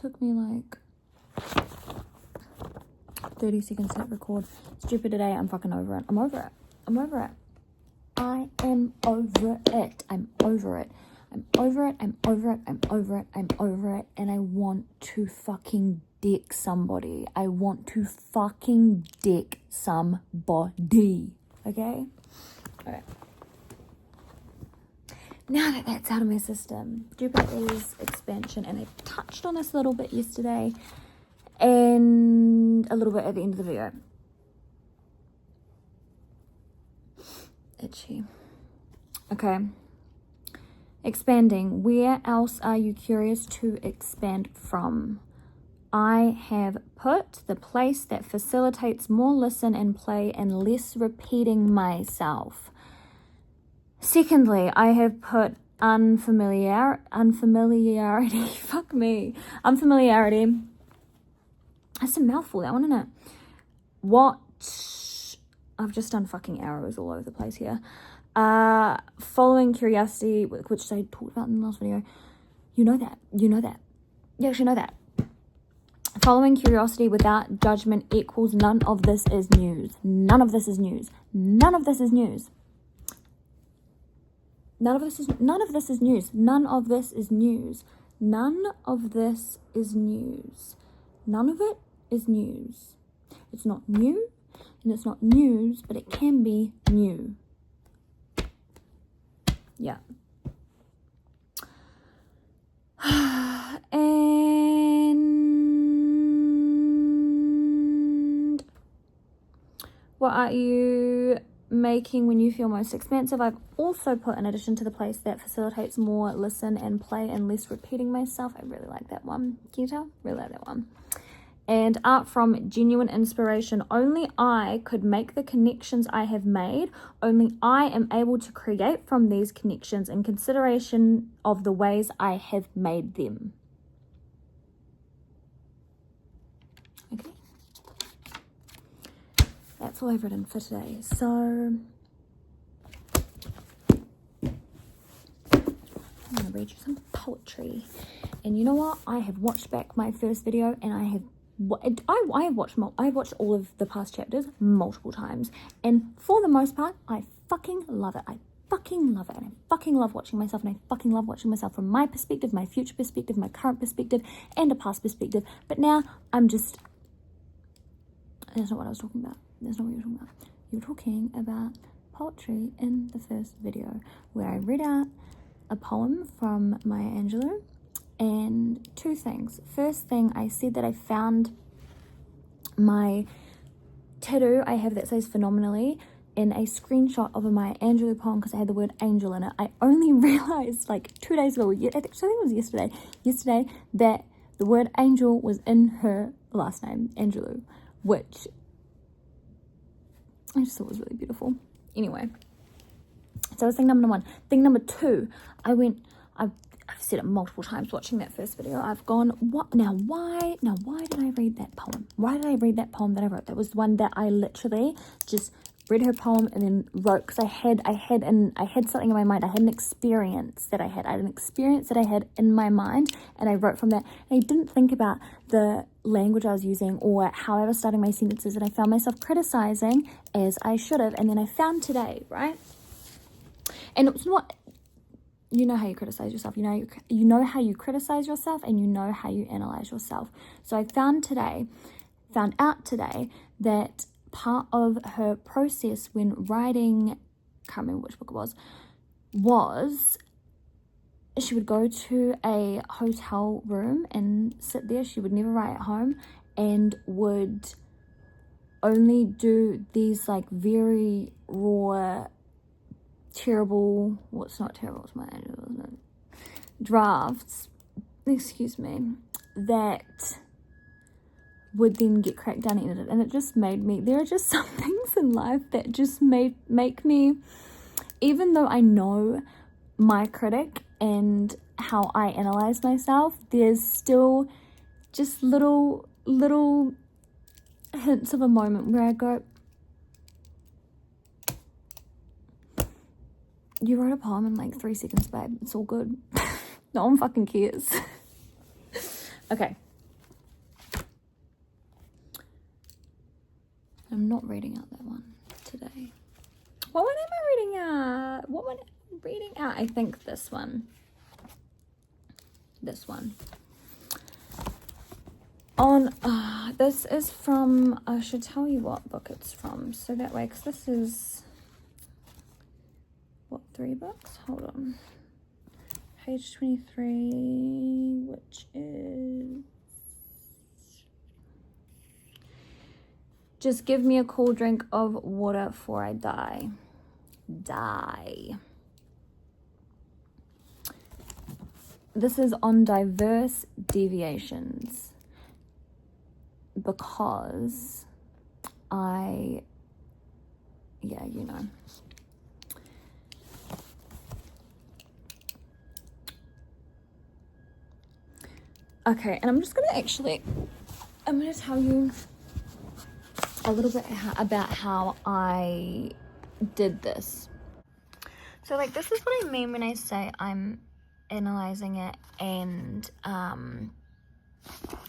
Took me like 30 seconds to hit record. Stupid today. I'm fucking over it. I'm over it. I'm over it. I am over it. I'm over it. I'm over it. I'm over it. I'm over it. I'm over it. And I want to fucking dick somebody. I want to fucking dick somebody. Okay? Alright. Now that that's out of my system, Jupiter's expansion, and I touched on this a little bit yesterday and a little bit at the end of the video. Itchy. Okay. Expanding. Where else are you curious to expand from? I have put the place that facilitates more listen and play and less repeating myself. Secondly, I have put unfamiliarity. Fuck me. Unfamiliarity. That's a mouthful, that one, isn't it? What? I've just done fucking arrows all over the place here. Following curiosity, which I talked about in the last video. You know that. You know that. You actually know that. Following curiosity without judgment equals none of this is news. None of this is news. None of this is news. None of this is news. None of this is news. None of this is news. None of it is news. It's not new, and it's not news, but it can be new. Yeah. And what are you making when you feel most expansive? I've also put, in addition to the place that facilitates more listen and play and less repeating myself. I really like that one. Can you tell? Really like that one. And art from genuine inspiration. Only I could make the connections I have made. Only I am able to create from these connections in consideration of the ways I have made them. Okay. That's all I've written for today. So I'm going to read you some poetry. And you know what? I have watched back my first video and I have watched all of the past chapters multiple times, and for the most part I fucking love it. I fucking love it, and I fucking love watching myself, and I fucking love watching myself from my perspective, my future perspective, my current perspective, and a past perspective. But now that's not what I was talking about. That's not what you were talking about. You were talking about poetry in the first video where I read out a poem from Maya Angelou. And two things. First thing, I said that I found my tattoo I have that says phenomenally in a screenshot of a Maya Angelou poem because I had the word angel in it. I only realized like 2 days ago, I think it was yesterday, that the word angel was in her last name, Angelou, which I just thought was really beautiful. Anyway, so that was thing number one. Thing number two, I've said it multiple times watching that first video. I've gone, what? Now, why did I read that poem? Why did I read that poem that I wrote? That was one that I literally just read her poem and then wrote, because I had something in my mind. I had an experience that I had. In my mind, and I wrote from that. And I didn't think about the language I was using or how I was starting my sentences, and I found myself criticizing as I should have. And then I found today, right? And it was not... You know how you criticize yourself. You know how you criticize yourself, and you know how you analyze yourself. So I found out today that part of her process when writing, can't remember which book it was she would go to a hotel room and sit there. She would never write at home, and would only do these like very raw, terrible, well, it's not terrible, it's my angel, isn't it? Drafts, excuse me, that would then get cracked down and edited. And it just made me, there are just some things in life that just make me, even though I know my critic and how I analyze myself, there's still just little hints of a moment where I go, you wrote a poem in like 3 seconds, babe. It's all good. No one fucking cares. Okay, I'm not reading out that one today. What one am I reading out? What one am I reading out? I think this one. This one. This is from, I should tell you what book it's from. So that way, because this is, what, 3 books? Hold on. Page 23, which is, just give me a cool drink of water before I die. This is on diverse deviations because yeah, you know. Okay, and I'm just gonna I'm gonna tell you a little bit about how I did this. So like, this is what I mean when I say I'm analyzing it and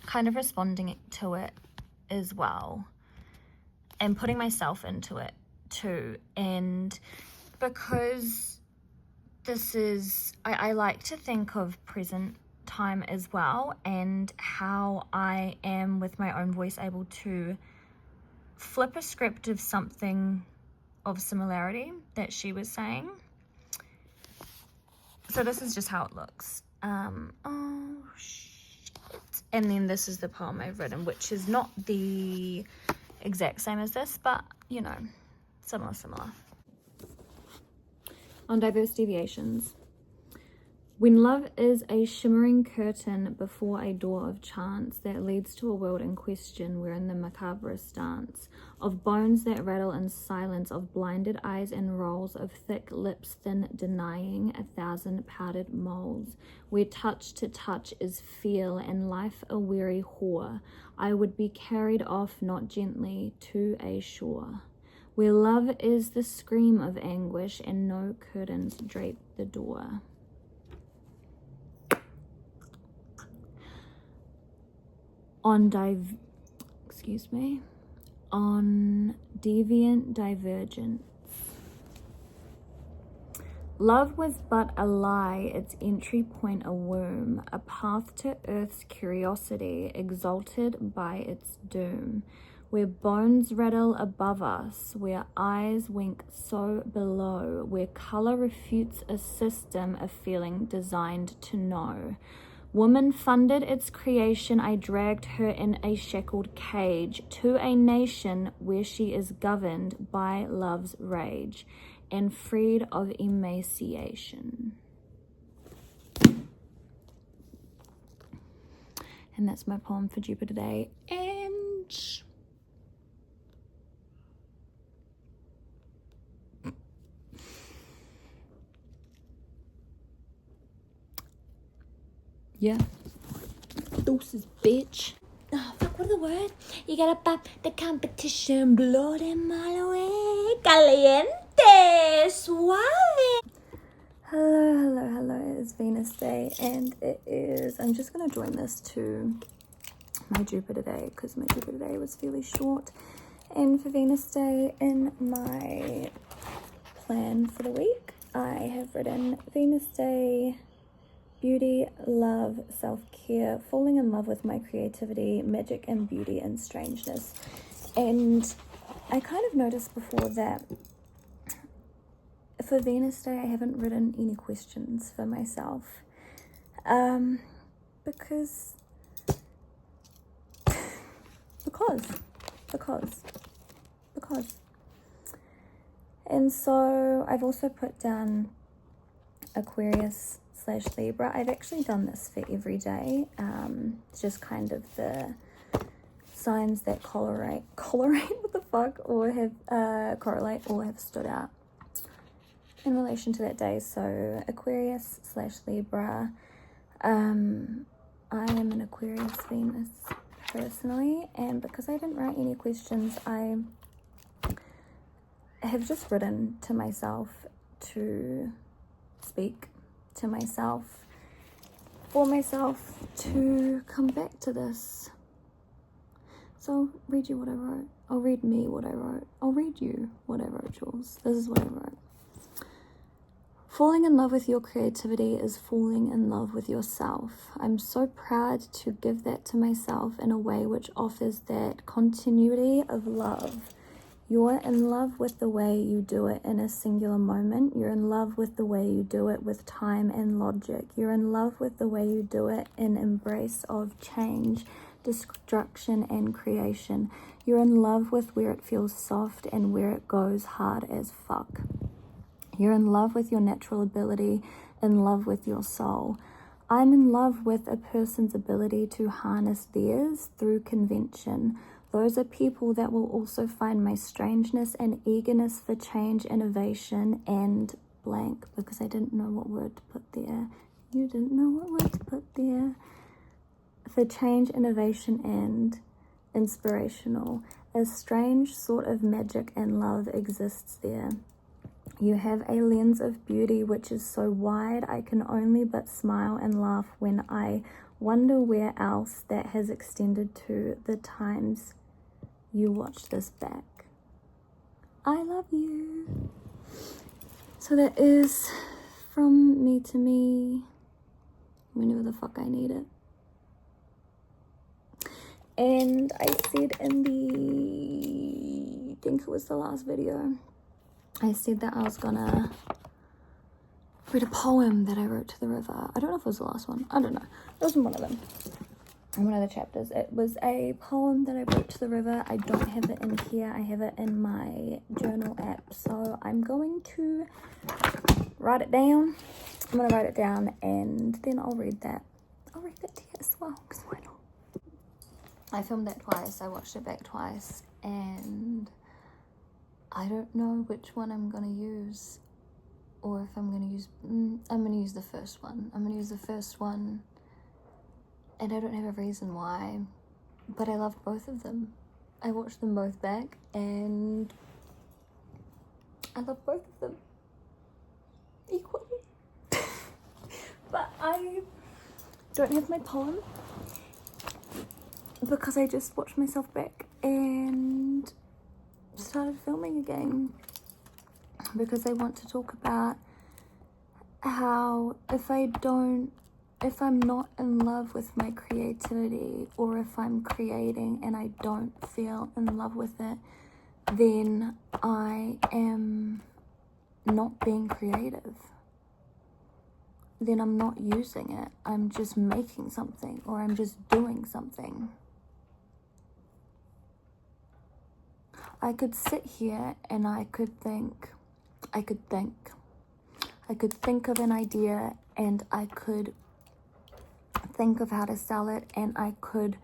kind of responding to it as well, and putting myself into it too. And because this is, I like to think of present time as well, and how I am with my own voice able to flip a script of something of similarity that she was saying. So this is just how it looks. Oh shit. And then this is the poem I've written, which is not the exact same as this, but you know, similar. On diverse deviations. When love is a shimmering curtain before a door of chance that leads to a world in question wherein the macabrous dance, of bones that rattle in silence, of blinded eyes and rolls, of thick lips thin denying 1,000 powdered moles, where touch to touch is feel and life a weary whore, I would be carried off not gently to a shore, where love is the scream of anguish and no curtains drape the door. On deviant divergence. Love was but a lie, its entry point a womb, a path to earth's curiosity, exalted by its doom, where bones rattle above us, where eyes wink so below, where color refutes a system of feeling designed to know. Woman funded its creation, I dragged her in a shackled cage to a nation where she is governed by love's rage and freed of emaciation. And that's my poem for Jupiter Day. And yeah. Deuces, bitch. Oh, fuck, what are the words? You gotta pop the competition, blow them all away. Caliente, suave. Hello. It is Venus Day, and it is, I'm just gonna join this to my Jupiter Day, because my Jupiter Day was fairly short. And for Venus Day, in my plan for the week, I have written Venus Day, beauty, love, self-care, falling in love with my creativity, magic and beauty and strangeness. And I kind of noticed before that for Venus Day I haven't written any questions for myself, because and so I've also put down Aquarius / Libra. I've actually done this for every day. It's just kind of the signs that correlate what the fuck, or have correlate or have stood out in relation to that day. So Aquarius / Libra. I am an Aquarius Venus personally, and because I didn't write any questions, I have just written to myself to speak to myself, for myself to come back to this. So I'll read you what I wrote. I'll read me what I wrote. I'll read you what I wrote, Jules. This is what I wrote. Falling in love with your creativity is falling in love with yourself. I'm so proud to give that to myself in a way which offers that continuity of love. You're in love with the way you do it in a singular moment. You're in love with the way you do it with time and logic. You're in love with the way you do it in embrace of change, destruction, and creation. You're in love with where it feels soft and where it goes hard as fuck. You're in love with your natural ability, in love with your soul. I'm in love with a person's ability to harness theirs through convention. Those are people that will also find my strangeness and eagerness for change, innovation, and blank, because I didn't know what word to put there. You didn't know what word to put there. For change, innovation, and inspirational. A strange sort of magic and love exists there. You have a lens of beauty which is so wide I can only but smile and laugh when I wonder where else that has extended to the times you watch this back. I love you. So that is from me to me, whenever the fuck I need it. And I said in the, I think it was the last video, I said that I was gonna read a poem that I wrote to the river. I don't know if it was the last one. I don't know. It was in one of them. In one of the chapters. It was a poem that I wrote to the river. I don't have it in here. I have it in my journal app. So I'm going to write it down. I'm gonna write it down and then I'll read that. I'll read that to you as well, because why not? I filmed that twice. I watched it back twice and I don't know which one I'm going to use, or if I'm going to use, I'm going to use the first one. I'm going to use the first one, and I don't have a reason why, but I loved both of them. I watched them both back, and I love both of them equally. But I don't have my poem, because I just watched myself back, and started filming again because I want to talk about how if I'm not in love with my creativity, or if I'm creating and I don't feel in love with it, then I am not being creative. Then I'm not using it. I'm just making something, or I'm just doing something. I could sit here and I could think of an idea, and I could think of how to sell it, and I could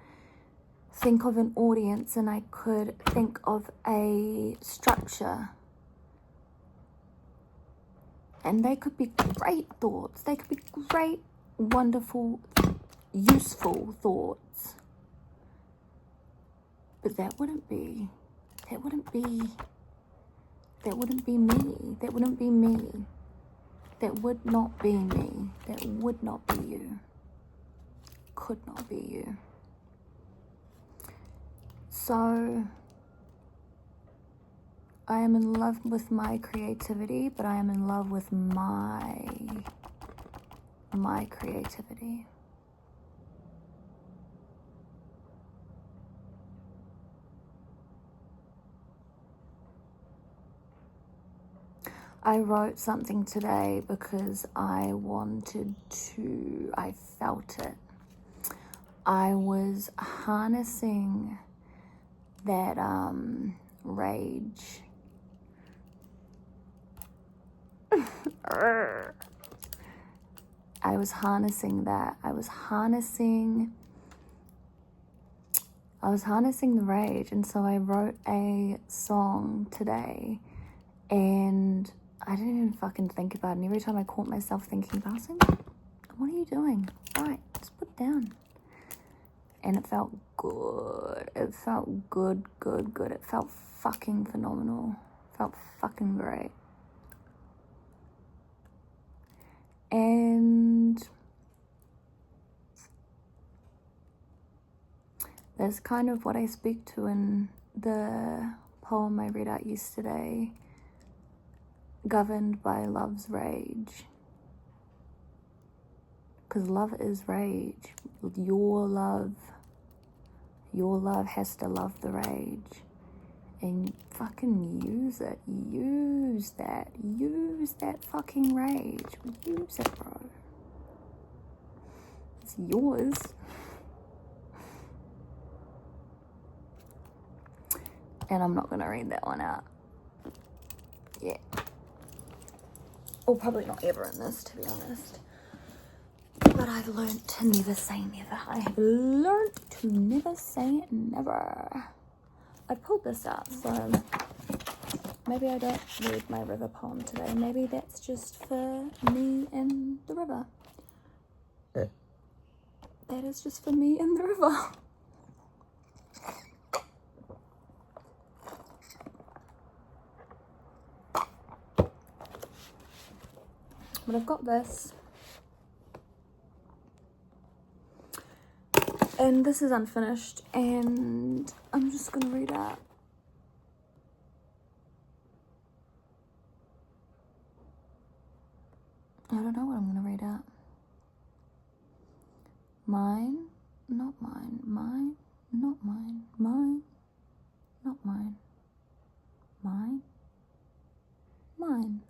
think of an audience, and I could think of a structure. And they could be great thoughts. They could be great, wonderful, useful thoughts. But that wouldn't be me. That wouldn't be me. That would not be me. That would not be me. That would not be you. Could not be you. So I am in love with my creativity, but I am in love with my creativity. I wrote something today because I felt it. I was harnessing that rage. I was harnessing that. I was harnessing the rage, and so I wrote a song today, and I didn't even fucking think about it. And every time I caught myself thinking about it, what are you doing? Alright, just put it down. And it felt good. It felt good. It felt fucking phenomenal. It felt fucking great. And That's kind of what I speak to in the poem I read out yesterday, Governed by Love's Rage. Because love is rage. Your love has to love the rage. And fucking use it. Use that fucking rage. Use it, bro. It's yours. And I'm not gonna read that one out. Yeah. Or probably not ever in this, to be honest. But I've learned to never say never. I have learned to never say never. I pulled this out, so maybe I don't read my river poem today. Maybe that's just for me and the river. That is just for me and the river. But I've got this. And this is unfinished, and I'm just gonna read out. I don't know what I'm gonna read out. Mine, not mine. Mine, not mine. Mine, not mine. Mine, mine.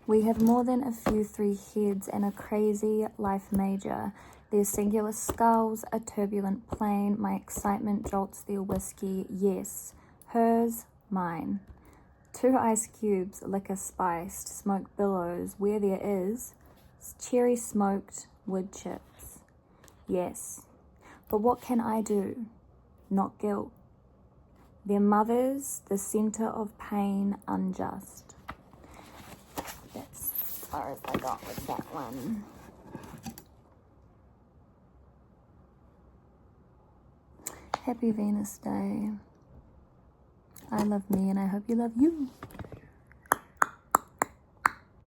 We have more than a few 3 heads and a crazy life major. Their singular skulls, a turbulent plane. My excitement jolts their whiskey. Yes, hers, mine. 2 ice cubes, liquor spiced, smoke billows. Where there is, cherry smoked wood chips. Yes, but what can I do? Not guilt. Their mothers, the center of pain, unjust. That's as far as I got with that one. Happy Venus Day. I love me and I hope you love you.